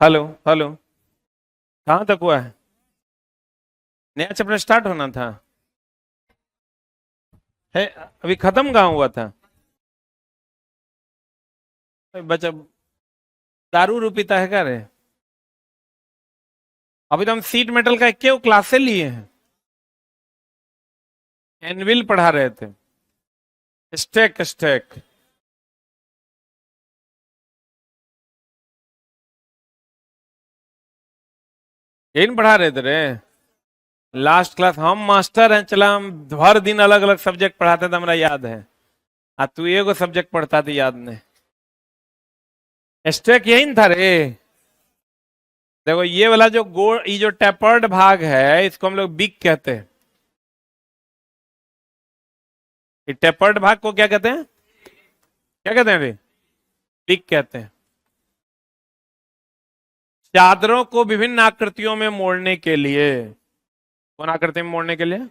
Hello hello. कहाँ तक हुआ है? नया चैप्टर स्टार्ट होना था। है अभी खत्म कहाँ हुआ था? बच्चा दारू रू पीता है क्या रे? अभी तो हम सीट मेटल का क्यों क्लासे लिए हैं। एनविल पढ़ा रहे थे। स्टेक स्टेक। यही न पढ़ा रहे थे रे। लास्ट क्लास हम मास्टर हैं, चला हम हर दिन अलग अलग सब्जेक्ट पढ़ाते थे, हमरा याद है। आ तू एगो सब्जेक्ट पढ़ता थी, याद नहीं। स्टेक यही न था रे। देखो ये वाला जो ये जो टेपर्ड भाग है, इसको हम लोग बिग कहते हैं। ये टेपर्ड भाग को क्या कहते हैं? क्या कहते हैं रे? बिग कहते हैं। चादरों को विभिन्न आकृतियों में मोड़ने के लिए, कौन आकृति में मोड़ने के लिए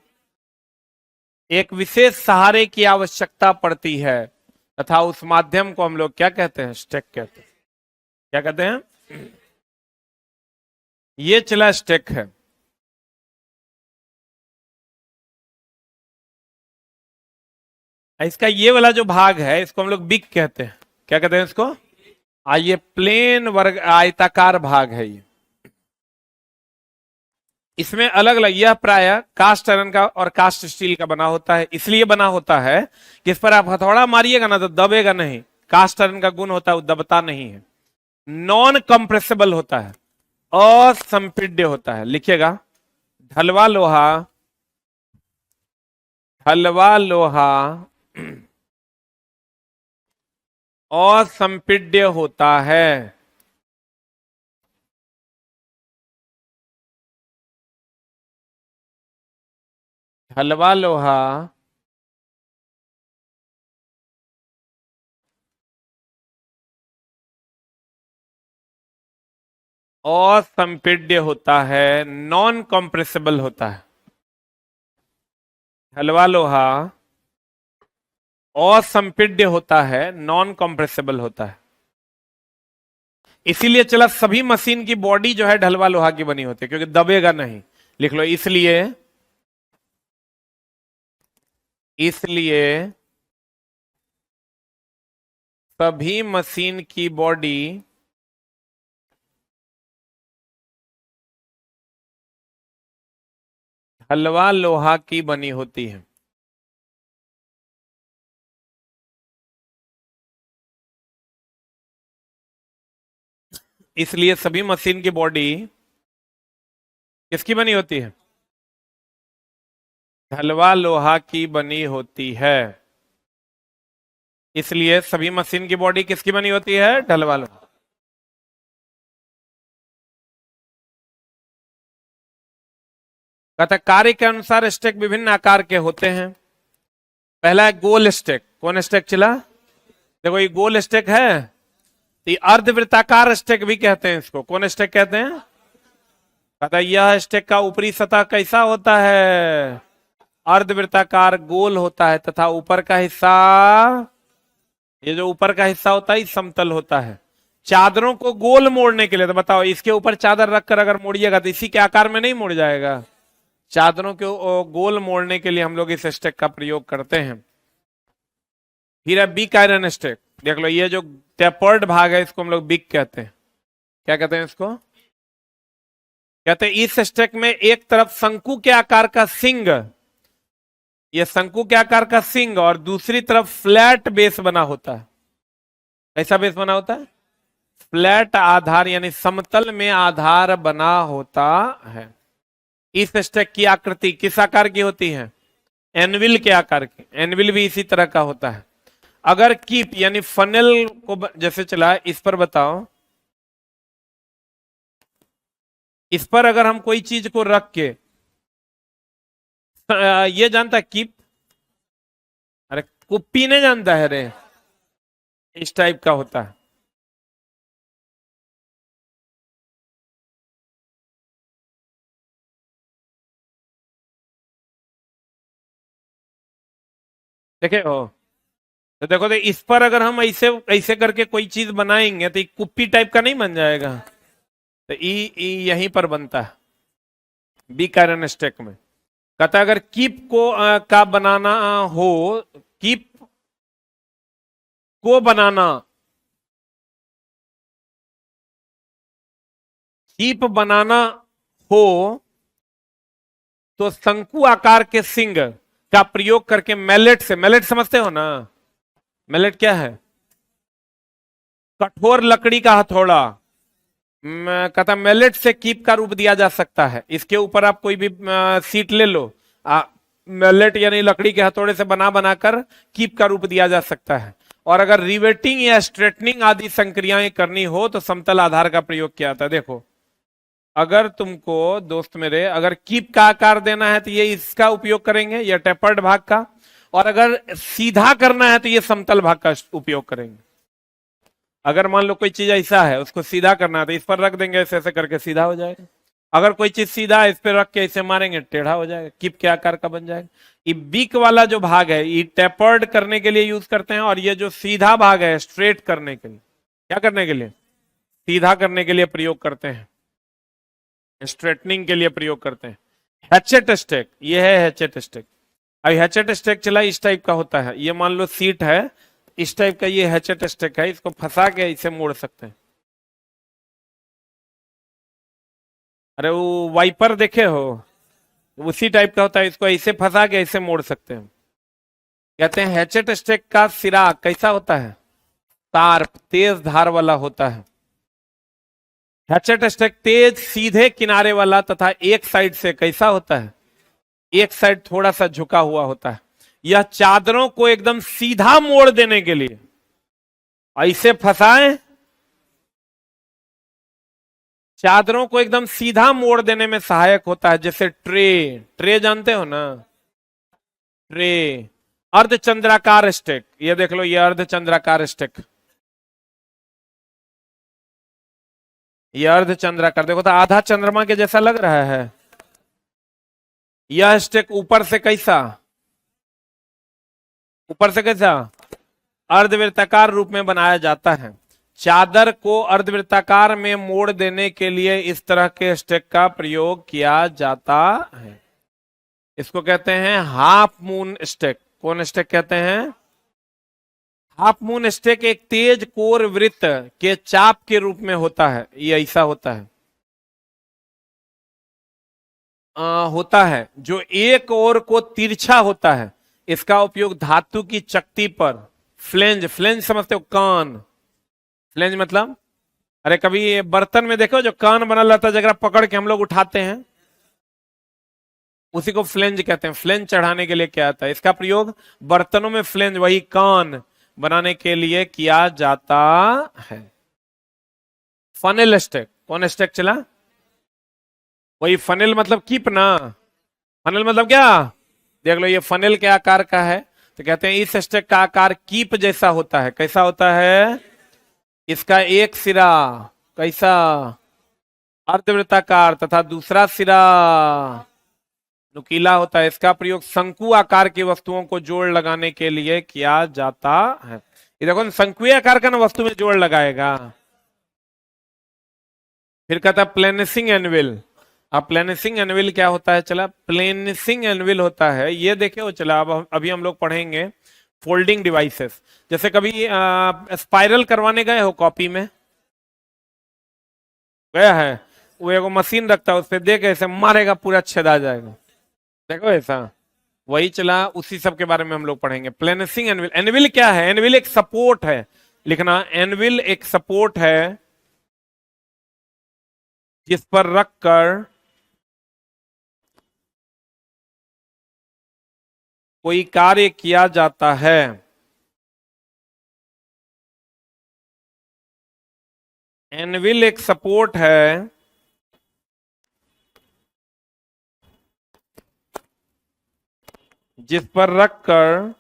एक विशेष सहारे की आवश्यकता पड़ती है, तथा उस माध्यम को हम लोग क्या कहते हैं? स्टेक कहते हैं। क्या कहते हैं? ये चला स्टेक है। इसका ये वाला जो भाग है, इसको हम लोग बिग कहते हैं। क्या कहते हैं इसको? ये प्लेन वर्ग आयताकार भाग है ये। इसमें अलग अलग, यह प्राय कास्ट आयरन का और कास्ट स्टील का बना होता है। इसलिए बना होता है कि इस पर आप हथौड़ा मारिएगा ना तो दबेगा नहीं। कास्ट आयरन का गुण होता है वो दबता नहीं है। नॉन कंप्रेसिबल होता है, असंपीड्य होता है। लिखिएगा, ढलवा लोहा, ढलवा लोहा असंपीड्य होता है। ढलवा लोहा असंपीड्य होता है, नॉन कंप्रेसिबल होता है। ढलवा लोहा असंपीड्य होता है, नॉन कंप्रेसिबल होता है। इसीलिए चला सभी मशीन की बॉडी जो है ढलवा लोहा की बनी होती है, क्योंकि दबेगा नहीं। लिख लो, इसलिए इसलिए सभी मशीन की बॉडी ढलवा लोहा की बनी होती है। इसलिए सभी मशीन की बॉडी किसकी बनी होती है? ढलवा लोहा की बनी होती है। इसलिए सभी मशीन की बॉडी किसकी बनी होती है? ढलवा लोहा। कहता कार्य के अनुसार स्टेक विभिन्न आकार के होते हैं। पहला है गोल स्टेक। कौन स्टेक चला? देखो ये गोल स्टेक है, ये अर्धवृत्ताकार स्टेक भी कहते हैं इसको। कौन स्टेक कहते हैं? कहता यह स्टेक का ऊपरी सतह कैसा होता है? अर्धवृत्ताकार गोल होता है, तथा ऊपर का हिस्सा, ये जो ऊपर का हिस्सा होता है समतल होता है। चादरों को गोल मोड़ने के लिए, तो बताओ इसके ऊपर चादर रखकर अगर मोड़िएगा तो इसी के आकार में नहीं मुड़ जाएगा? चादरों को गोल मोड़ने के लिए हम लोग इस स्टेक का प्रयोग करते हैं। फिर है बिग आयरन स्टेक। देख लो, ये जो टेपर्ड भाग है इसको हम लोग बिग कहते हैं। क्या कहते हैं इसको? कहते हैं इस स्टेक में एक तरफ शंकु के आकार का सिंग, ये शंकु के आकार का सिंग, और दूसरी तरफ फ्लैट बेस बना होता है। कैसा बेस बना होता है? फ्लैट आधार, यानी समतल में आधार बना होता है। इस स्टेक की आकृति किस आकार की होती है? एनविल के आकार की। एनविल भी इसी तरह का होता है। अगर कीप यानी फनल को जैसे चला, इस पर बताओ, इस पर अगर हम कोई चीज को रख के, ये जानता है कीप? अरे कुप्पी नहीं जानता है रे? इस टाइप का होता है। देखे हो? तो देखो, तो इस पर अगर हम ऐसे ऐसे करके कोई चीज बनाएंगे तो एक कुप्पी टाइप का नहीं बन जाएगा? तो ई यहीं पर बनता है बी कारण स्टैक में। कहता अगर कीप को का बनाना हो, कीप को बनाना, कीप बनाना हो तो शंकु आकार के सिंग का प्रयोग करके मैलेट से, मैलेट समझते हो ना, मैलेट क्या है? कठोर लकड़ी का हथौड़ा। कहता मैलेट से कीप का रूप दिया जा सकता है। इसके ऊपर आप कोई भी सीट ले लो, मैलेट यानी लकड़ी के हथौड़े से बना बनाकर कीप का रूप दिया जा सकता है। और अगर रिवेटिंग या स्ट्रेटनिंग आदि संक्रियाएं करनी हो तो समतल आधार का प्रयोग किया जाता है। देखो अगर तुमको दोस्त मेरे अगर कीप का आकार देना है तो ये इसका उपयोग करेंगे, या टेपर्ड भाग का, और अगर सीधा करना है तो ये समतल भाग का उपयोग करेंगे। अगर मान लो कोई चीज ऐसा है उसको सीधा करना है तो इस पर रख देंगे, ऐसे ऐसे करके सीधा हो जाएगा। अगर कोई चीज सीधा है इस पर रख के ऐसे मारेंगे टेढ़ा हो जाएगा, कीप के आकार का बन जाएगा। ये बीक वाला जो भाग है ये टेपर्ड करने के लिए यूज करते हैं, और ये जो सीधा भाग है स्ट्रेट करने के लिए, क्या करने के लिए? सीधा करने के लिए प्रयोग करते हैं, स्ट्रेटनिंग के लिए प्रयोग करते हैं। हैचेट स्टेक, ये है हैचेट स्टेक। अब हैचेट स्टेक चला इस टाइप का होता है, ये मान लो सीट है इस टाइप का, ये हैचेट स्टेक है, इसको फंसा के इसे मोड़ सकते हैं। अरे वो वाइपर देखे हो, उसी टाइप का होता है, इसको ऐसे फंसा के ऐसे मोड़ सकते हैं। कहते हैं हैचेट स्टेक का सिरा कैसा होता है? शार्प, तेज धार वाला होता है। हैचेट स्टेक तेज सीधे किनारे वाला तथा एक साइड से कैसा होता है? एक साइड थोड़ा सा झुका हुआ होता है। यह चादरों को एकदम सीधा मोड़ देने के लिए ऐसे फंसाएं, चादरों को एकदम सीधा मोड़ देने में सहायक होता है। जैसे ट्रे, ट्रे जानते हो ना, ट्रे। अर्धचंद्राकार स्टेक, ये देख लो, ये अर्धचंद्राकार स्टेक, ये अर्धचंद्राकार, देखो तो आधा चंद्रमा के जैसा लग रहा है। यह स्टेक ऊपर से कैसा, ऊपर से कैसा अर्धवृत्ताकार रूप में बनाया जाता है। चादर को अर्धवृत्ताकार में मोड़ देने के लिए इस तरह के स्टेक का प्रयोग किया जाता है। इसको कहते हैं हाफ मून स्टेक। कौन स्टेक कहते हैं? हाफ मून स्टेक एक तेज कोर वृत्त के चाप के रूप में होता है। ये ऐसा होता है, होता है जो एक ओर को तिरछा होता है। इसका उपयोग धातु की चकती पर, फ्लेंज, फ्लेंज समझते हो? कान, फ्लेंज मतलब, अरे कभी ये बर्तन में देखो जो कान बना रहता है जगह पकड़ के हम लोग उठाते हैं, उसी को फ्लेंज कहते हैं। फ्लेंज चढ़ाने के लिए क्या आता है? इसका प्रयोग बर्तनों में फ्लेंज, वही कान बनाने के लिए किया जाता है। फनेल स्टेक, कौन स्टेक चला? वही फनेल मतलब कीप ना, फनेल मतलब क्या? देख लो ये फनेल के आकार का है, तो कहते हैं इस स्टेक का आकार कीप जैसा होता है। कैसा होता है? इसका एक सिरा कैसा? अर्धवृत्ताकार तथा दूसरा सिरा नुकीला होता है। इसका प्रयोग शंकु आकार की वस्तुओं को जोड़ लगाने के लिए किया जाता है। ये देखो शंकुए आकार का ना वस्तु में जोड़ लगाएगा। फिर कहता है प्लेनिसिंग एनविल। अब प्लेनिसिंग एनविल क्या होता है? चला, प्लेनिसिंग एनविल होता है, ये देखे हो, चला अब अभी हम लोग पढ़ेंगे फोल्डिंग डिवाइसेस। जैसे कभी स्पाइरल करवाने गए हो कॉपी में, गया है? वो एगो मशीन रखता है, उस पर देख ऐसे मारेगा पूरा छेदा जाएगा, देखो ऐसा, वही चला, उसी सब के बारे में हम लोग पढ़ेंगे। प्लेनिसिंग एनविल। एनविल क्या है? एनविल एक सपोर्ट है, लिखना, एनविल एक सपोर्ट है जिस पर रखकर कोई कार्य किया जाता है। एनविल एक सपोर्ट है जिस पर रखकर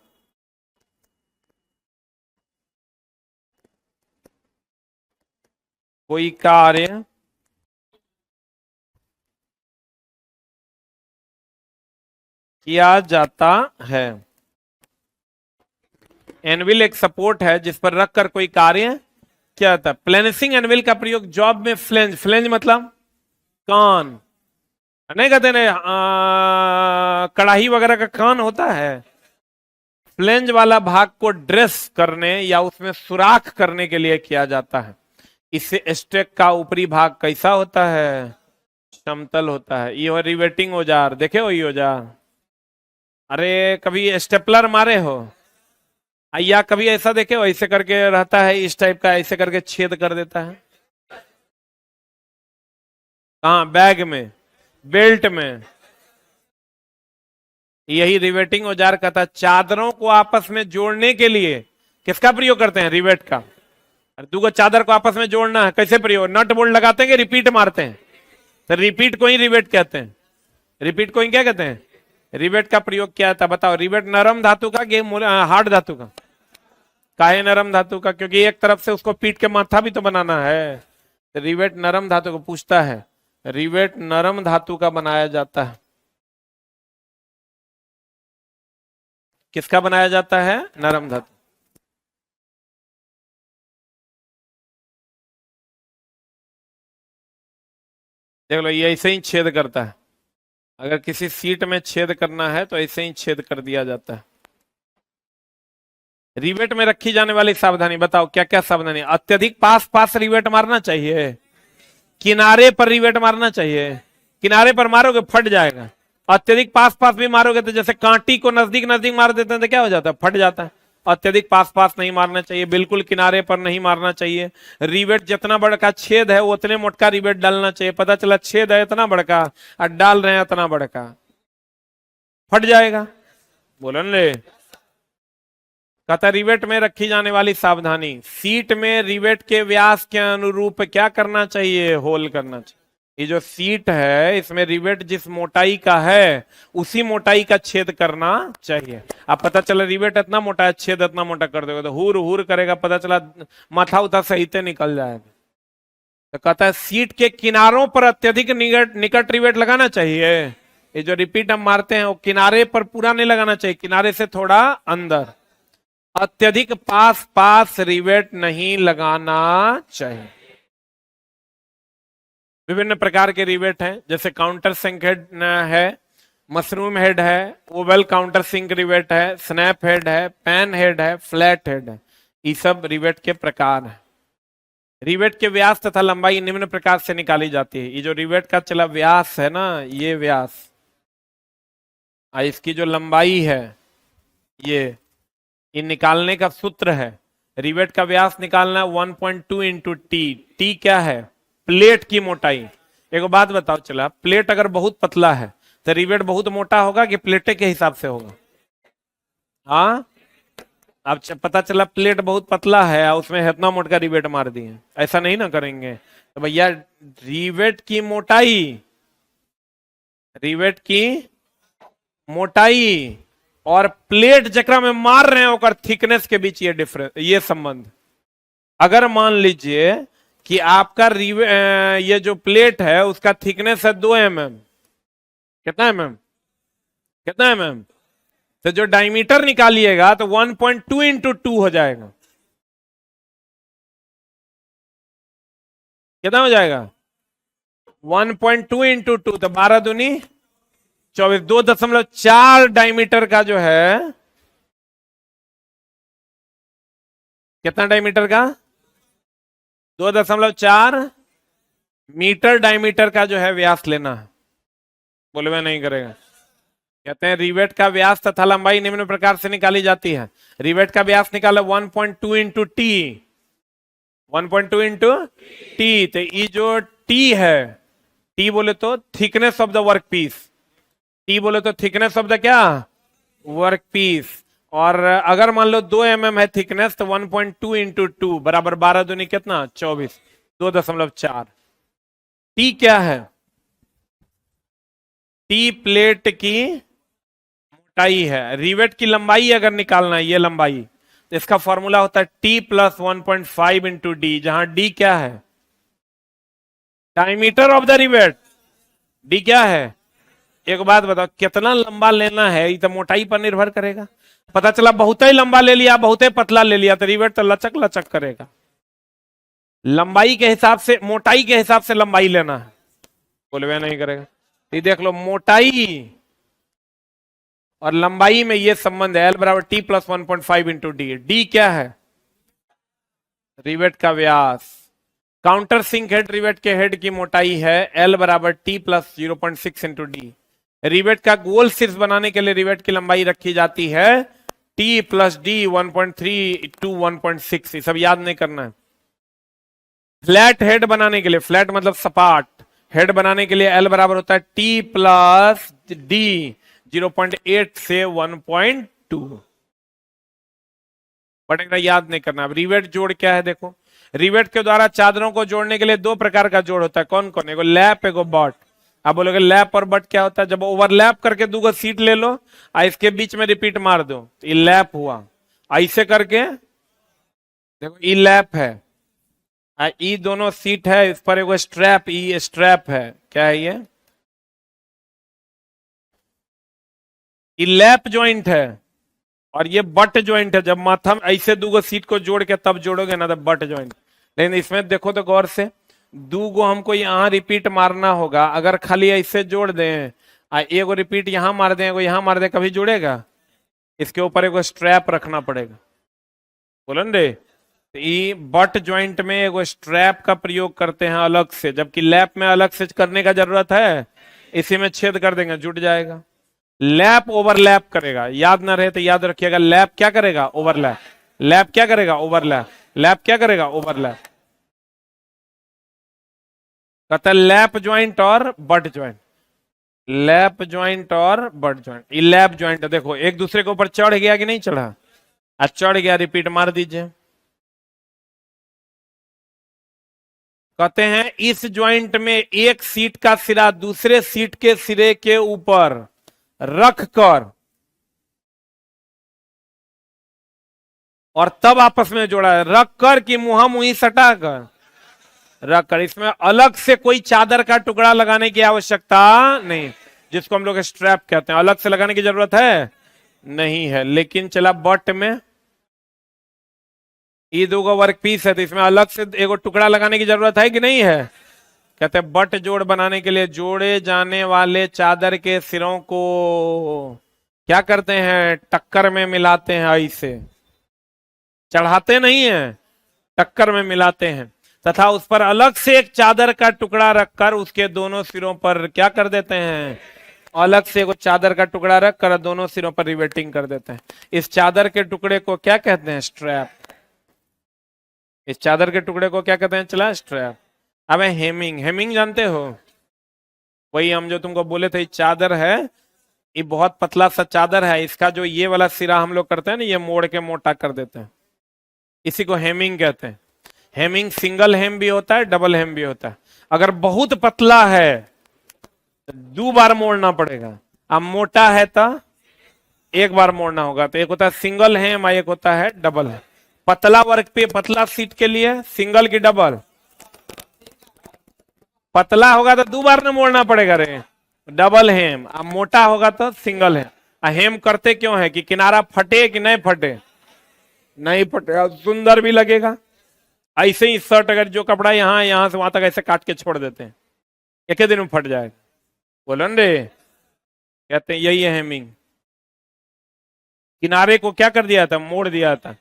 कोई कार्य किया जाता है। एनविल एक सपोर्ट है जिस पर रखकर कोई कार्य क्या था? प्लेनिसिंग एनविल का प्रयोग जॉब में फ्लेंज, फ्लेंज मतलब कान, नहीं कहते ना कढ़ाई वगैरह का कान होता है, फ्लेंज वाला भाग को ड्रेस करने या उसमें सुराख करने के लिए किया जाता है। इससे स्टेक का ऊपरी भाग कैसा होता है? समतल होता है। ये रिवेटिंग औजार देखे हो, ये औजार, अरे कभी स्टेपलर मारे हो या कभी ऐसा देखे हो, ऐसे करके रहता है इस टाइप का, ऐसे करके छेद कर देता है। कहाँ? बैग में, बेल्ट में। यही रिवेटिंग औजार का था। चादरों को आपस में जोड़ने के लिए किसका प्रयोग करते हैं? रिवेट का। दूगो चादर को आपस में जोड़ना है, कैसे प्रयोग? नट बोल्ट लगाते हैं कि रिपीट मारते हैं? तो रिपीट को ही रिवेट कहते हैं। रिपीट को ही क्या कहते हैं? रिवेट का प्रयोग किया था। बताओ, रिवेट नरम धातु का कि हार्ड धातु का? काहे नरम धातु का? क्योंकि एक तरफ से उसको पीट के माथा भी तो बनाना है। तो रिवेट नरम धातु को पूछता है, रिवेट नरम धातु का बनाया जाता है। किसका बनाया जाता है? नरम धातु। देख लो, ये ऐसे ही छेद करता है। अगर किसी सीट में छेद करना है तो ऐसे ही छेद कर दिया जाता है। रिवेट में रखी जाने वाली सावधानी बताओ, क्या क्या सावधानी? अत्यधिक पास पास रिवेट मारना चाहिए, किनारे पर रिवेट मारना चाहिए। किनारे पर मारोगे फट जाएगा। अत्यधिक पास पास भी मारोगे तो जैसे कांटी को नजदीक नजदीक मार देते हैं तो क्या हो जाता है? फट जाता है। अत्यधिक पास पास नहीं मारना चाहिए, बिल्कुल किनारे पर नहीं मारना चाहिए। रिवेट जितना बड़ा का छेद है उतने मोटका रिवेट डालना चाहिए। पता चला छेद है इतना बड़का और डाल रहे हैं इतना बड़का, फट जाएगा। बोलो ले। कहता रिवेट में रखी जाने वाली सावधानी, सीट में रिवेट के व्यास के अनुरूप क्या करना चाहिए? होल करना चाहिए। ये जो सीट है इसमें रिवेट जिस मोटाई का है उसी मोटाई का छेद करना चाहिए। अब पता चला रिवेट इतना मोटा है, छेद इतना मोटा कर दोगे तो हुर हुर करेगा, पता चला माथा उथा सही से निकल जाएगा। तो कहता है सीट के किनारों पर अत्यधिक निकट रिवेट लगाना चाहिए। ये जो रिपीट हम मारते हैं वो किनारे पर पूरा नहीं लगाना चाहिए, किनारे से थोड़ा अंदर। अत्यधिक पास पास रिवेट नहीं लगाना चाहिए। विभिन्न प्रकार के रिवेट हैं, जैसे काउंटर सिंक हेड है, मशरूम हेड है, ओवल काउंटर सिंक रिवेट है, स्नैप हेड है, पैन हेड है, फ्लैट हेड है। ये सब रिवेट के प्रकार हैं। रिवेट के व्यास तथा लंबाई निम्न प्रकार से निकाली जाती है। ये जो रिवेट का चला व्यास है ना, ये व्यास, इसकी जो लंबाई है ये निकालने का सूत्र है। रिवेट का व्यास निकालना 1.2 इंटू टी। टी क्या है? प्लेट की मोटाई। एक बात बताओ, चला प्लेट अगर बहुत पतला है तो रिवेट बहुत मोटा होगा कि प्लेटे के हिसाब से होगा? हाँ, अब पता चला प्लेट बहुत पतला है और उसमें इतना मोटा रिवेट मार दिए, ऐसा नहीं ना करेंगे। तो भैया रिवेट की मोटाई, रिवेट की मोटाई और प्लेट जकरा में मार रहे हैं और थिकनेस के बीच ये डिफरेंस, ये संबंध। अगर मान लीजिए कि आपका ये जो प्लेट है उसका थिकनेस है 2 mm, कितना mm? कितना mm? तो जो डायमीटर निकालिएगा तो 1.2 इंटू 2 हो जाएगा। कितना हो जाएगा? 1.2 इंटू 2, तो 12 दूनी 24, 2.4 डायमीटर का जो है, कितना डायमीटर का? 2.4 मीटर डायमीटर का जो है व्यास लेना है। बोलवे नहीं करेगा। कहते हैं रिवेट का व्यास तथा लंबाई निम्न प्रकार से निकाली जाती है। रिवेट का व्यास निकाला 1.2 इंटू टी, 1.2 इंटू टी। तो ये जो टी है, टी बोले तो thickness of the work piece, T बोले तो थिकनेस ऑफ द क्या? Work piece. और अगर मान लो 2 mm है थिकनेस तो 1.2 इंटू 2 बराबर 12 दूनी कितना? 24, 2.4। टी क्या है? टी प्लेट की मोटाई है। रिवेट की लंबाई अगर निकालना है, ये लंबाई, तो इसका फॉर्मूला होता है टी प्लस 1.5 इंटू डी, जहां डी क्या है? Diameter of the rivet. D क्या है? एक बात बताओ, कितना लंबा लेना है ये तो मोटाई पर निर्भर करेगा। पता चला बहुत ही लंबा ले लिया, बहुत ही पतला ले लिया तो रिवेट तो लचक लचक करेगा। लंबाई के हिसाब से, मोटाई के हिसाब से लंबाई लेना है। बोले वह नहीं करेगा। ये देख लो, मोटाई और लंबाई में ये संबंध है, एल बराबर T plus 1.5 into D. D क्या है? रिवेट का व्यास। काउंटर सिंक हेड रिवेट के हेड की मोटाई है एल बराबर T plus 0.6 into D. Rivet का गोल शीर्ष बनाने के लिए रिवेट की लंबाई रखी जाती है टी प्लस डी 1.3 टू 1.6। ये सब याद नहीं करना है। फ्लैट हेड बनाने के लिए, फ्लैट मतलब सपाट, हेड बनाने के लिए एल बराबर होता है टी प्लस डी 0.8 से 1.2। बट याद नहीं करना। अब रिवेट जोड़ क्या है देखो, रिवेट के द्वारा चादरों को जोड़ने के लिए दो प्रकार का जोड़ होता है। कौन कौन? एगो लैप, एगो बट। आप बोलोगे लैप और बट क्या होता है? जब ओवरलैप करके दो सीट ले लो और इसके बीच में रिपीट मार दो तो ये लैप हुआ। ऐसे करके देखो, ई लैप है, ई दोनों सीट है, इस पर एगो स्ट्रैप, ई स्ट्रैप है। क्या है ये? ई लैप ज्वाइंट है और ये बट ज्वाइंट है। जब माथा में ऐसे दो सीट को जोड़ के तब जोड़ोगे ना, तब बट ज्वाइंट। लेकिन इसमें देखो तो गौर से, दो हमको यहां रिपीट मारना होगा। अगर खाली ऐसे जोड़ दें, एगो रिपीट यहां मार दें, एगो यहां मार दें, कभी जुड़ेगा? इसके ऊपर एगो स्ट्रैप रखना पड़ेगा। बोलो रे, ये बट ज्वाइंट में एगो स्ट्रैप का प्रयोग करते हैं अलग से, जबकि लैप में अलग से करने का जरूरत है। इसी में छेद कर देंगे, जुट जाएगा। लैप ओवरलैप करेगा, याद ना रहे तो याद रखिएगा। लैप क्या करेगा? ओवरलैप। लैप क्या करेगा? ओवरलैप। लैप क्या करेगा? ओवरलैप। कहता है लैप ज्वाइंट और बट ज्वाइंट। लैप ज्वाइंट और बट ज्वाइंट, ये लैप ज्वाइंट। देखो एक दूसरे के ऊपर चढ़ गया कि नहीं चढ़ा? चढ़ गया, रिपीट मार दीजिए। कहते हैं इस ज्वाइंट में एक सीट का सिरा दूसरे सीट के सिरे के ऊपर रखकर और तब आपस में जोड़ा है। रख कर कि मुहा मुही सटा कर? रख कर। इसमें अलग से कोई चादर का टुकड़ा लगाने की आवश्यकता नहीं, जिसको हम लोग स्ट्रैप कहते हैं। अलग से लगाने की जरूरत है नहीं है। लेकिन चला बट में ये दो वर्क पीस है तो इसमें अलग से एगो टुकड़ा लगाने की जरूरत है कि नहीं है? कहते हैं बट जोड़ बनाने के लिए जोड़े जाने वाले चादर के सिरों को क्या करते हैं? टक्कर में मिलाते हैं। ऐसे चढ़ाते नहीं है, टक्कर में मिलाते हैं, तथा उस पर अलग से एक चादर का टुकड़ा रखकर उसके दोनों सिरों पर क्या कर देते हैं? अलग से एक चादर का टुकड़ा रखकर दोनों सिरों पर रिवेटिंग कर देते हैं। इस चादर के टुकड़े को क्या कहते हैं? स्ट्रैप। इस चादर के टुकड़े को क्या कहते हैं? चला स्ट्रैप। अब हेमिंग। हेमिंग जानते हो? वही हम जो तुमको बोले थे, चादर है, ये बहुत पतला सा चादर है, इसका जो ये वाला सिरा हम लोग करते हैं ना, ये मोड़ के मोटा कर देते हैं, इसी को हेमिंग कहते हैं। हेमिंग सिंगल हेम भी होता है, डबल हेम भी होता है। अगर बहुत पतला है तो 2 बार मोड़ना पड़ेगा, अब मोटा है तो 1 बार मोड़ना होगा। तो एक होता है सिंगल हेम और एक होता है डबल हेम। पतला वर्क पे, पतला सीट के लिए सिंगल की डबल? पतला होगा तो 2 बार ना मोड़ना पड़ेगा रे, डबल हेम। अब मोटा होगा तो सिंगल हेम। हेम करते क्यों है? कि किनारा फटे कि नहीं फटे? नहीं फटे, सुंदर भी लगेगा। ऐसे ही शर्ट, अगर जो कपड़ा यहां से वहां तक ऐसे काट के छोड़ देते हैं, एक ही दिन में फट जाएगा। बोलो रे, कहते हैं यही है हेमिंग। किनारे को क्या कर दिया था? मोड़ दिया था।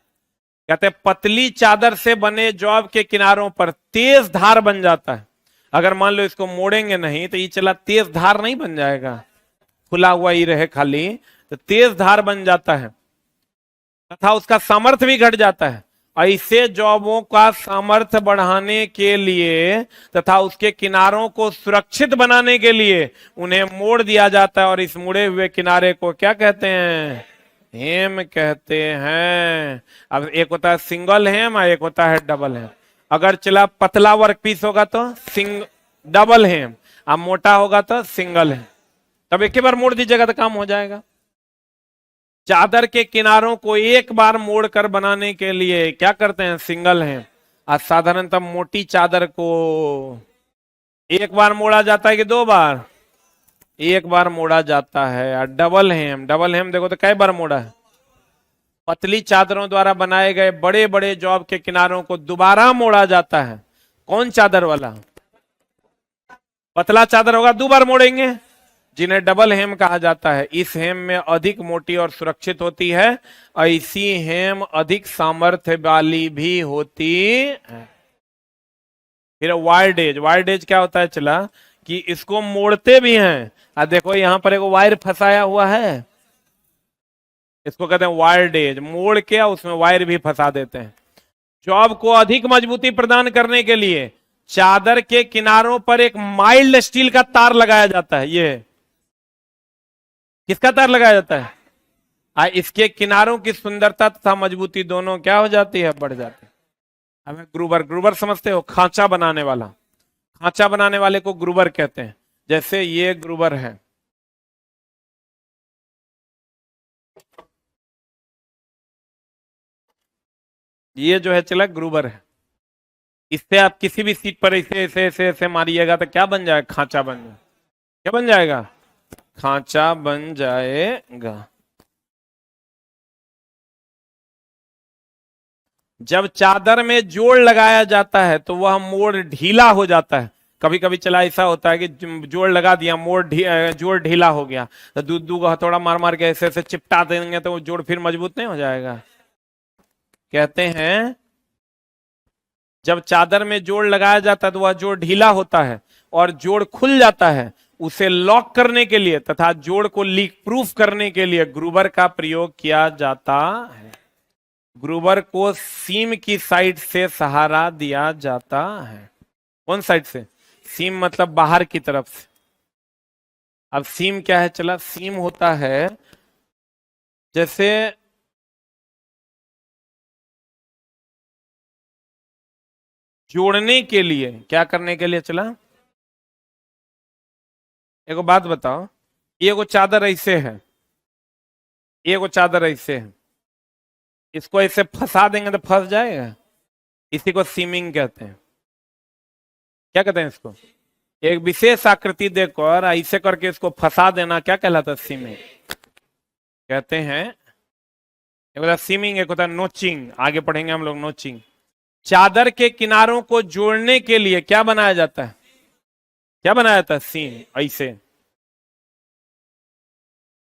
कहते हैं पतली चादर से बने जॉब के किनारों पर तेज धार बन जाता है। अगर मान लो इसको मोड़ेंगे नहीं तो ये चला तेज धार नहीं बन जाएगा, खुला हुआ ही रहे खाली, तो तेज धार बन जाता है तथा उसका सामर्थ्य भी घट जाता है। ऐसे जॉबों का सामर्थ्य बढ़ाने के लिए तथा उसके किनारों को सुरक्षित बनाने के लिए उन्हें मोड़ दिया जाता है। और इस मुड़े हुए किनारे को क्या कहते हैं? हेम कहते हैं। अब एक होता है सिंगल हेम और एक होता है डबल हेम। अगर चला पतला वर्क पीस होगा तो डबल हेम, अब मोटा होगा तो सिंगल हेम। तब एक ही बार मोड़ दीजिएगा तो काम हो जाएगा। चादर के किनारों को एक बार मोड़कर बनाने के लिए क्या करते हैं? सिंगल हेम। आज साधारणतः मोटी चादर को एक बार मोड़ा जाता है कि 2 बार? एक बार मोड़ा जाता है। और डबल हेम, डबल हेम देखो तो कई बार मोड़ा है। पतली चादरों द्वारा बनाए गए बड़े बड़े जॉब के किनारों को दोबारा मोड़ा जाता है कौन चादर वाला? पतला चादर होगा, 2 बार मोड़ेंगे, जिन्हें डबल हेम कहा जाता है। इस हेम में अधिक मोटी और सुरक्षित होती है। ऐसी हेम अधिक सामर्थ्य वाली भी होती है। फिर वायर्ड एज, वायर्ड एज क्या होता है चला कि इसको मोड़ते भी हैं। देखो यहां पर एक वायर फंसाया हुआ है, इसको कहते हैं वायर्ड एज। मोड़ के उसमें वायर भी फंसा देते हैं। जॉब को अधिक मजबूती प्रदान करने के लिए चादर के किनारों पर एक माइल्ड स्टील का तार लगाया जाता है। ये किसका तार लगाया जाता है? इसके किनारों की सुंदरता तथा मजबूती दोनों क्या हो जाती है? बढ़ जाती है। हमें ग्रूबर, ग्रूबर समझते हो? खांचा बनाने वाला, खांचा बनाने वाले को ग्रूबर कहते हैं। जैसे ये ग्रूबर है, ये जो है चला ग्रूबर है। इससे आप किसी भी सीट पर ऐसे ऐसे ऐसे ऐसे मारिएगा तो क्या बन जाएगा? खांचा बन जाएगा। क्या बन जाएगा? खांचा बन जाएगा। जब चादर में जोड़ लगाया जाता है तो वह मोड़ ढीला हो जाता है। कभी कभी चला ऐसा होता है कि जोड़ लगा दिया, जोड़ ढीला हो गया, तो दूध दूध हथौड़ा मार मार के ऐसे ऐसे चिपटा देंगे तो वो जोड़ फिर मजबूत नहीं हो जाएगा। कहते हैं जब चादर में जोड़ लगाया जाता है तो वह जोड़ ढीला होता है और जोड़ खुल जाता है। उसे लॉक करने के लिए तथा जोड़ को लीक प्रूफ करने के लिए ग्रूबर का प्रयोग किया जाता है। ग्रूबर को सीम की साइड से सहारा दिया जाता है। कौन साइड से? सीम मतलब बाहर की तरफ से। अब सीम क्या है चला? सीम होता है जैसे जोड़ने के लिए, क्या करने के लिए चला? एक बात बताओ, ये को चादर ऐसे है, ये को चादर ऐसे है, इसको ऐसे फंसा देंगे तो फंस जाएगा। इसी को सीमिंग कहते हैं। क्या कहते हैं इसको? एक विशेष आकृति देकर ऐसे करके इसको फंसा देना क्या कहलाता है? सीमिंग कहते हैं। एक होता है सीमिंग, एक होता है नोचिंग। आगे पढ़ेंगे हम लोग नोचिंग। चादर के किनारों को जोड़ने के लिए क्या बनाया जाता है? क्या बनाया जाता है? सीम। ऐसे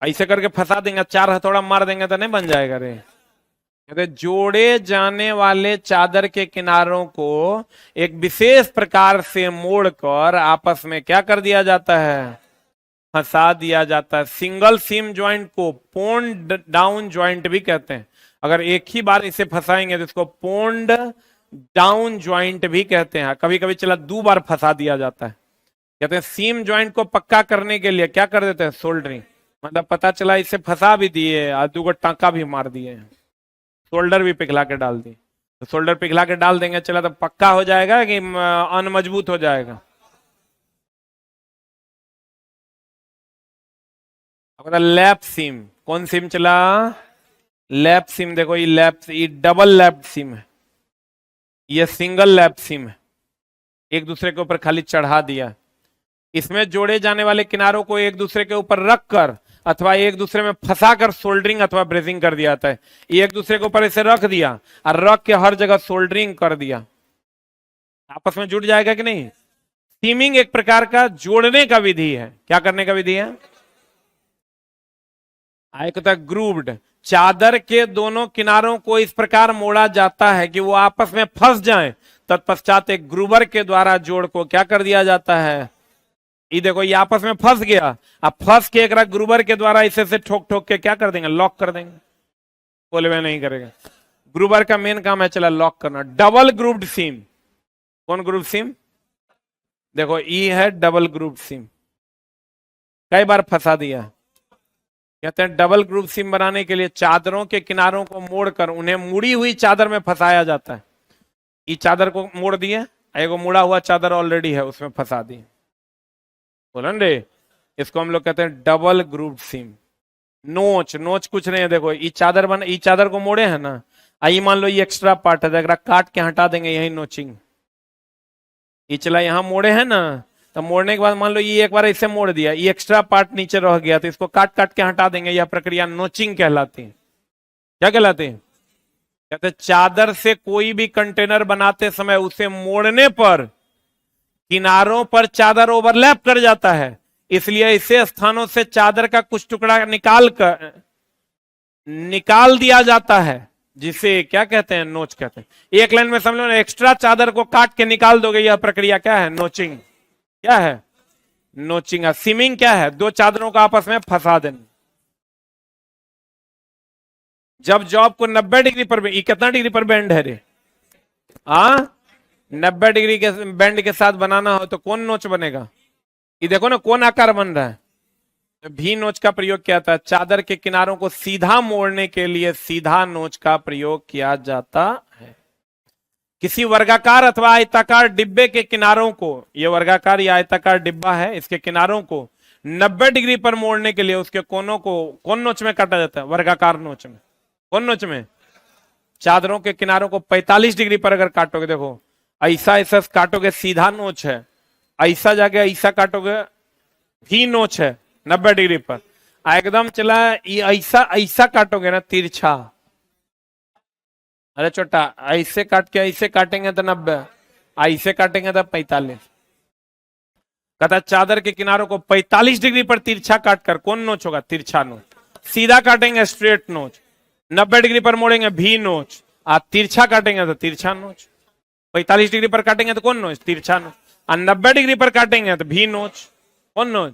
ऐसे करके फंसा देंगे, 4 हथौड़ा मार देंगे तो नहीं बन जाएगा रे। कहते जोड़े जाने वाले चादर के किनारों को एक विशेष प्रकार से मोड़कर आपस में क्या कर दिया जाता है? फंसा दिया जाता है। सिंगल सीम ज्वाइंट को पोन्ड डाउन ज्वाइंट भी कहते हैं। अगर एक ही बार इसे फंसाएंगे तो इसको पोन्ड डाउन ज्वाइंट भी कहते हैं। कभी कभी चला 2 बार फंसा दिया जाता है। कहते हैं सीम ज्वाइंट को पक्का करने के लिए क्या कर देते हैं? सोल्डरिंग। मतलब पता चला इसे फंसा भी दिए और 2 टांका भी मार दिए, शोल्डर भी पिघला के डाल दी। तो शोल्डर पिघला के डाल देंगे चला तो पक्का हो जाएगा कि अनमजबूत हो जाएगा? अब लैप सीम। कौन सीम चला? लैप सीम। देखो ये लैप, ये डबल लैप सीम है, ये सिंगल लैप सीम है। एक दूसरे के ऊपर खाली चढ़ा दिया। इसमें जोड़े जाने वाले किनारों को एक दूसरे के ऊपर रखकर अथवा एक दूसरे में फंसाकर सोल्डरिंग अथवा ब्रेजिंग कर दिया जाता है। एक दूसरे के ऊपर ऐसे रख दिया और रख के हर जगह सोल्डरिंग कर दिया, आपस में जुड़ जाएगा कि नहीं? सीमिंग एक प्रकार का जोड़ने का विधि है। क्या करने का विधि है? एक होता है ग्रूव्ड। चादर के दोनों किनारों को इस प्रकार मोड़ा जाता है कि वो आपस में फंस जाएं। तत्पश्चात एक ग्रूवर के द्वारा जोड़ को क्या कर दिया जाता है? ये देखो ये आपस में फंस गया। अब फंस के एक ग्रूवर के द्वारा इसे से ठोक ठोक के क्या कर देंगे? लॉक कर देंगे। बोले में नहीं करेगा। ग्रूवर का मेन काम है चला लॉक करना। डबल ग्रूव्ड सीम। कौन ग्रूव सीम? देखो ई है डबल ग्रूव्ड सीम। कई बार फंसा दिया। कहते हैं डबल ग्रूव सीम बनाने के लिए चादरों के किनारों को मोड़कर उन्हें मुड़ी हुई चादर में फंसाया जाता है। ये चादर को मोड़ दिए, एगो मुड़ा हुआ चादर ऑलरेडी है उसमें फंसा दिए। बोलन रे, इसको हम लोग कहते हैं डबल ग्रूव सीम। नोच, नोच कुछ नहीं है। देखो ये चादर बन, ये चादर को मोड़े है ना, आई मान लो ये एक्स्ट्रा पार्ट है, काट के हटा देंगे, यही नोचिंग। ये चला यहाँ मोड़े है ना, तो मोड़ने के बाद मान लो ये एक बार इसे मोड़ दिया, ये एक्स्ट्रा पार्ट नीचे रह गया तो इसको काट काट के हटा देंगे। यह प्रक्रिया नोचिंग कहलाती है। क्या कहलाती है? कहते चादर से कोई भी कंटेनर बनाते समय उसे मोड़ने पर किनारों पर चादर ओवरलैप कर जाता है, इसलिए ऐसे स्थानों से चादर का कुछ टुकड़ा निकाल दिया जाता है, जिसे क्या कहते हैं, नोच कहते हैं। एक लाइन में समझ लो ना, एक्स्ट्रा चादर को काट के निकाल दोगे, यह प्रक्रिया क्या है, नोचिंग। क्या है, नोचिंग। सीमिंग क्या है, दो चादरों को आपस में फंसा देना। जब जॉब को 90 डिग्री पर, कितना डिग्री पर बेंड है रे, 90 डिग्री के बेंड के साथ बनाना हो तो कौन नोच बनेगा, ये देखो ना कौन आकार बन रहा है, तो भी नोच का प्रयोग किया था। चादर के किनारों को सीधा मोड़ने के लिए सीधा नोच का प्रयोग किया जाता है। किसी वर्गाकार अथवा आयताकार डिब्बे के किनारों को, यह वर्गाकार या आयताकार डिब्बा है, इसके किनारों को 90 डिग्री पर मोड़ने के लिए उसके कोनों को कौन नोच में काटा जाता है, वर्गाकार नोच में। कौन नोच में, चादरों के किनारों को 45 डिग्री पर अगर काटोगे, देखो ऐसा ऐसा काटोगे सीधा नोच है, ऐसा जाके ऐसा काटोगे भी नोच है 90 डिग्री पर, एकदम चला ऐसा ऐसा काटोगे ना तिरछा, अरे छोटा ऐसे काट के ऐसे काटेंगे तो 90, ऐसे काटेंगे तो 45। कहता चादर के किनारों को 45 डिग्री पर तिरछा काटकर कौन नोच होगा, तिरछा नोच। सीधा काटेंगे स्ट्रेट नोच, 90 डिग्री पर मोड़ेंगे भी नोच, तिरछा काटेंगे तो तिरछा नोच। 45 डिग्री पर काटेंगे तो कौन नोच, तिरछा नोच। 90 डिग्री पर काटेंगे तो भी नोच, कौन नोच,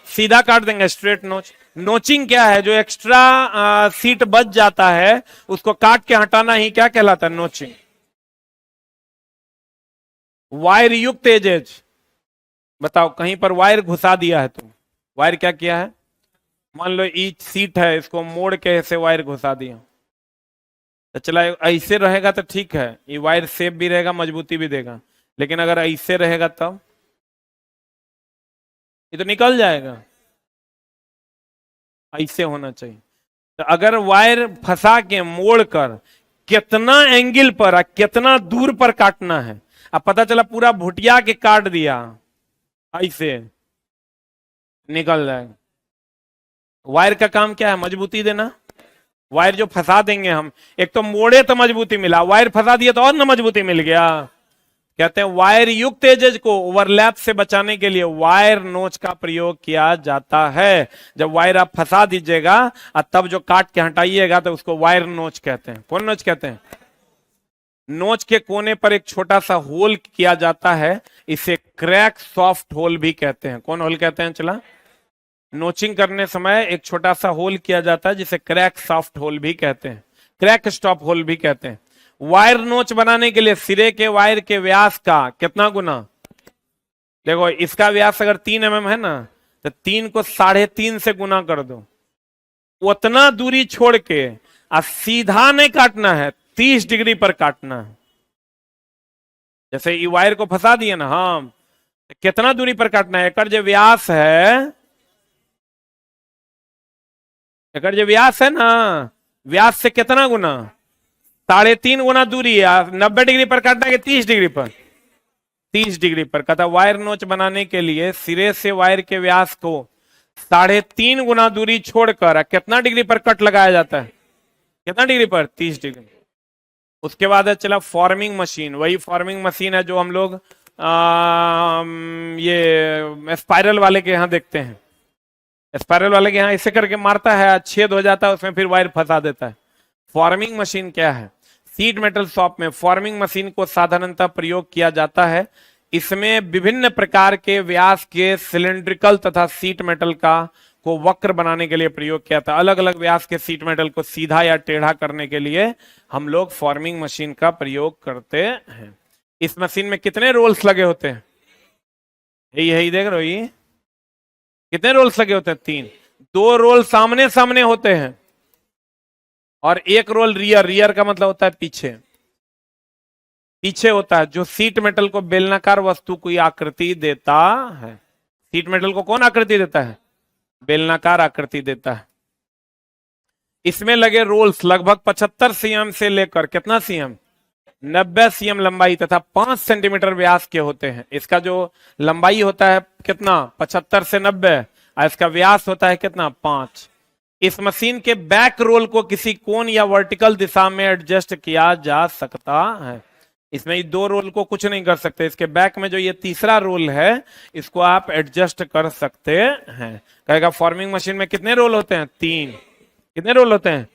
सीधा काट देंगे स्ट्रेट नोच। नोचिंग क्या है, जो एक्स्ट्रा सीट बच जाता है उसको काट के हटाना ही क्या कहलाता है, नोचिंग। वायर युक्त एजेज, बताओ कहीं पर वायर घुसा दिया है, तो वायर क्या किया है, मान लो ईच सीट है, इसको मोड़ के ऐसे वायर घुसा दिया, तो चला ऐसे रहेगा तो ठीक है, ये वायर सेफ भी रहेगा, मजबूती भी देगा। लेकिन अगर ऐसे रहेगा तब ये तो निकल जाएगा, ऐसे होना चाहिए। तो अगर वायर फंसा के मोड़ कर कितना एंगल पर कितना दूर पर काटना है, अब पता चला पूरा भुटिया के काट दिया, ऐसे निकल जाएगा। वायर का काम क्या है, मजबूती देना। वायर जो फंसा देंगे हम, एक तो मोड़े तो मजबूती मिला, वायर फंसा दिया तो और ना मजबूती मिल गया। कहते हैं वायर युक्त एजेज को ओवरलैप से बचाने के लिए वायर नोच का प्रयोग किया जाता है। जब वायर आप फंसा दीजिएगा और तब जो काट के हटाइएगा तो उसको वायर नोच कहते हैं। कौन नोच कहते हैं, नोच के कोने पर एक छोटा सा होल किया जाता है, इसे क्रैक सॉफ्ट होल भी कहते हैं। कौन होल कहते हैं, चला नोचिंग करने समय एक छोटा सा होल किया जाता है जिसे क्रैक सॉफ्ट होल भी कहते हैं, क्रैक स्टॉप होल भी कहते हैं। वायर नोच बनाने के लिए सिरे के वायर के व्यास का कितना गुना, देखो इसका व्यास अगर 3 mm है ना, तो 3 को 3.5 से गुना कर दो, उतना दूरी छोड़ के सीधा नहीं काटना है, 30 डिग्री पर काटना है। जैसे ये वायर को फंसा दिए ना हम, कितना दूरी पर काटना है, एकड़ जो व्यास है, एकड़ जो व्यास है ना, व्यास से कितना गुना, 3.5 गुना दूरी है। 90 डिग्री पर काटना है 30 डिग्री पर, 30 डिग्री पर। कहता वायर नोच बनाने के लिए सिरे से वायर के व्यास को 3.5 गुना दूरी छोड़कर कितना डिग्री पर कट लगाया जाता है, कितना डिग्री पर, 30 डिग्री। उसके बाद है चला फॉर्मिंग मशीन। वही फॉर्मिंग मशीन है जो हम लोग ये स्पाइरल वाले के यहाँ देखते हैं। स्पाइरल वाले के यहाँ ऐसे करके मारता है, छेद हो जाता है, उसमें फिर वायर फंसा देता है। फॉर्मिंग मशीन क्या है, सीट मेटल शॉप में फॉर्मिंग मशीन को साधारणतः प्रयोग किया जाता है। इसमें विभिन्न प्रकार के व्यास के सिलेंड्रिकल तथा सीट मेटल का को वक्र बनाने के लिए प्रयोग किया था। अलग अलग व्यास के सीट मेटल को सीधा या टेढ़ा करने के लिए हम लोग फॉर्मिंग मशीन का प्रयोग करते हैं। इस मशीन में कितने रोल्स लगे होते हैं, यही देख रहे हो, ये कितने रोल्स लगे होते हैं, 3। 2 रोल सामने सामने होते हैं और 1 रोल रियर, रियर का मतलब होता है पीछे, पीछे होता है, जो सीट मेटल को बेलनाकार वस्तु की आकृति देता है। सीट मेटल को कौन आकृति देता है, बेलनाकार आकृति देता है। इसमें लगे रोल्स लगभग 75 cm से लेकर कितना cm, 90 cm लंबाई तथा 5 सेंटीमीटर व्यास के होते हैं। इसका जो लंबाई होता है कितना, 75 से 90, और इसका व्यास होता है कितना, 5। इस मशीन के बैक रोल को किसी कोण या वर्टिकल दिशा में एडजस्ट किया जा सकता है। इसमें 2 रोल को कुछ नहीं कर सकते, इसके बैक में जो ये तीसरा रोल है इसको आप एडजस्ट कर सकते हैं। कहेगा फॉर्मिंग मशीन में कितने रोल होते हैं? 3। कितने रोल होते हैं?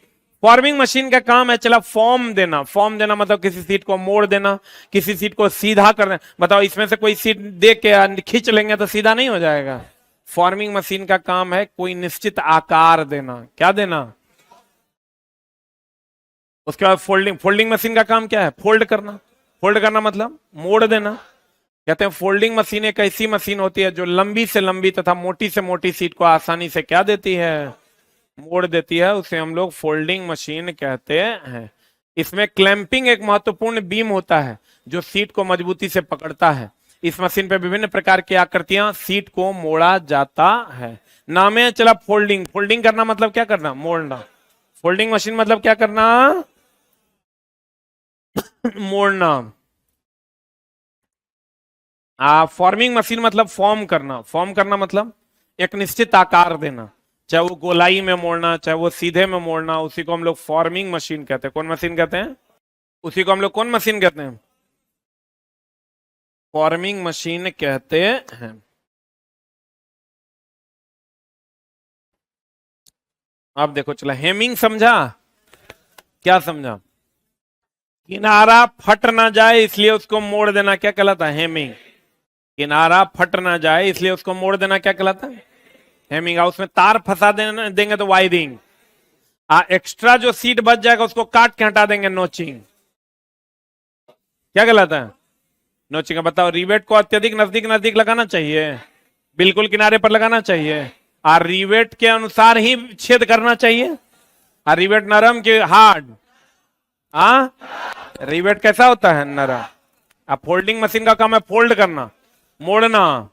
फॉर्मिंग मशीन का काम है चला फॉर्म देना। फॉर्म देना मतलब किसी सीट को मोड़ देना, किसी सीट को सीधा करना। बताओ इसमें से कोई सीट देख के खींच लेंगे तो सीधा नहीं हो जाएगा। फॉर्मिंग मशीन का काम है कोई निश्चित आकार देना। क्या देना? उसके बाद फोल्डिंग। फोल्डिंग मशीन का काम क्या है? फोल्ड करना। फोल्ड करना मतलब मोड़ देना। कहते हैं फोल्डिंग मशीन एक ऐसी मशीन होती है जो लंबी से लंबी तथा मोटी से मोटी सीट को आसानी से क्या देती है? मोड़ देती है। उसे हम लोग फोल्डिंग मशीन कहते हैं। इसमें क्लैंपिंग एक महत्वपूर्ण बीम होता है जो सीट को मजबूती से पकड़ता है। इस मशीन पे विभिन्न प्रकार की आकृतियां सीट को मोड़ा जाता है। नाम है चला फोल्डिंग। फोल्डिंग करना मतलब क्या करना? मोड़ना। फोल्डिंग मशीन मतलब क्या करना? मोड़ना। फॉर्मिंग मशीन मतलब फॉर्म करना। फॉर्म करना मतलब एक निश्चित आकार देना, चाहे वो गोलाई में मोड़ना चाहे वो सीधे में मोड़ना, उसी को हम लोग फॉर्मिंग मशीन कहते हैं। कौन मशीन कहते हैं? उसी को हम लोग कौन मशीन कहते हैं? फॉर्मिंग मशीन कहते हैं। अब देखो चला हेमिंग समझा? क्या समझा? किनारा फट ना जाए इसलिए उसको मोड़ देना क्या कहलाता है? हेमिंग। किनारा फट ना जाए इसलिए उसको मोड़ देना क्या कहलाता है? हेमिंग। उसमें तार फंसा देंगे तो वायरिंग। एक्स्ट्रा जो सीट बच जाएगा उसको काट के हटा देंगे, नोचिंग। क्या कहलाता है? नोचिंग। बताओ रिवेट को अत्यधिक नजदीक नजदीक लगाना चाहिए, बिल्कुल किनारे पर लगाना चाहिए, और रिवेट के अनुसार ही छेद करना चाहिए। और रिवेट नरम के हार्ड? रिवेट कैसा होता है? नरम। अब फोल्डिंग मशीन का काम है फोल्ड करना, मोड़ना।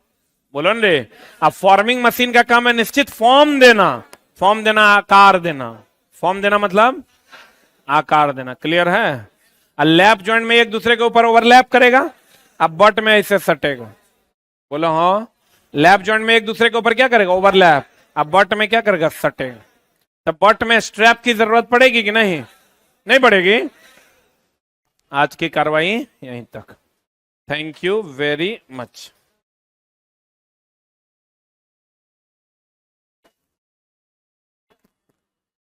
बोलो न रे। अब फॉर्मिंग मशीन का काम है निश्चित फॉर्म देना। फॉर्म देना, आकार देना। फॉर्म देना मतलब आकार देना। क्लियर है? लैप जॉइंट में एक दूसरे के ऊपर ओवरलैप करेगा, अब बट में ऐसे सटेगा। बोलो हाँ। लैप जॉइंट में एक दूसरे के ऊपर क्या करेगा? ओवरलैप। अब बट में क्या करेगा? सटेगा। तो बट में स्ट्रैप की जरूरत पड़ेगी कि नहीं? नहीं पड़ेगी। आज की कार्रवाई यहीं तक। Thank you very much.